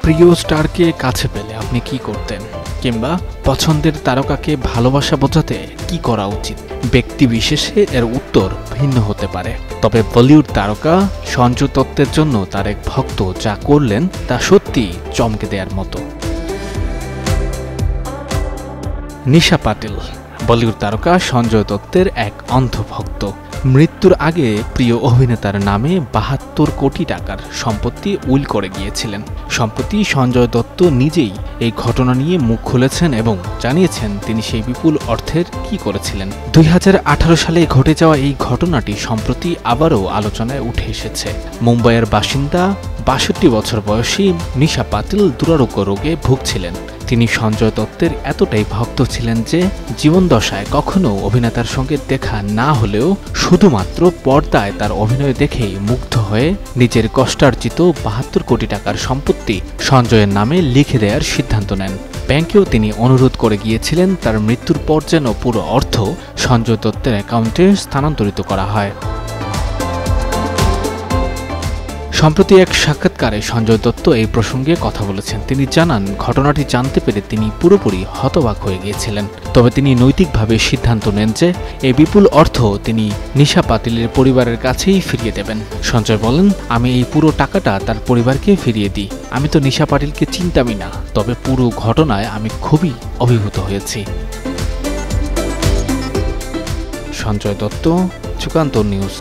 প্রিয় স্টারকে কাছে পেলে আপনি কি করতেন, কিংবা পছন্দের তারকাকে ভালোবাসা বোঝাতে কি করা উচিত? ব্যক্তি বিশেষে এর উত্তর ভিন্ন হতে পারে। তবে বলিউড তারকা সঞ্জয় দত্তের জন্য তার এক ভক্ত যা করলেন তা সত্যি চমকে দেওয়ার মতো। নিশা পাটিল বলিউড তারকা সঞ্জয় দত্তের এক অন্ধ ভক্ত। মৃত্যুর আগে প্রিয় অভিনেতার নামে ৭২ কোটি টাকার সম্পত্তি উইল করে গিয়েছিলেন। সম্প্রতি সঞ্জয় দত্ত নিজেই এই ঘটনা নিয়ে মুখ খুলেছেন এবং জানিয়েছেন তিনি সেই বিপুল অর্থের কি করেছিলেন। ২০১৮ সালে ঘটে যাওয়া এই ঘটনাটি সম্প্রতি আবারও আলোচনায় উঠে এসেছে। মুম্বাইয়ের বাসিন্দা ৬২ বছর বয়সী নিশা পাটিল দুরারোগ্য রোগে ভুগছিলেন। তিনি সঞ্জয় দত্তের এতটাই ভক্ত ছিলেন যে জীবনদশায় কখনো অভিনেতার সঙ্গে দেখা না হলেও শুধুমাত্র পর্দায় তার অভিনয় দেখেই মুগ্ধ হয়ে নিজের কষ্টার্জিত ৭২ কোটি টাকার সম্পত্তি সঞ্জয়ের নামে লিখে দেওয়ার সিদ্ধান্ত নেন। ব্যাংকেও তিনি অনুরোধ করে গিয়েছিলেন তার মৃত্যুর পর যেন পুরো অর্থ সঞ্জয় দত্তের অ্যাকাউন্টে স্থানান্তরিত করা হয়। সম্প্রতি এক সাক্ষাৎকারে সঞ্জয় দত্ত এই প্রসঙ্গে কথা বলেছেন। তিনি জানান, ঘটনাটি জানতে পেরে তিনি পুরোপুরি হতবাক হয়ে গিয়েছিলেন। তবে তিনি নৈতিকভাবে সিদ্ধান্ত নেন যে এই বিপুল অর্থ তিনি নিশা পাটিলের পরিবারের কাছেই ফিরিয়ে দেবেন। সঞ্জয় বলেন, আমি এই পুরো টাকাটা তার পরিবারকে ফিরিয়ে দিই। আমি তো নিশা পাটিলকে চিনতামই না, তবে পুরো ঘটনায় আমি খুবই অভিভূত হয়েছি। সঞ্জয় দত্ত, যুগান্তর নিউজ।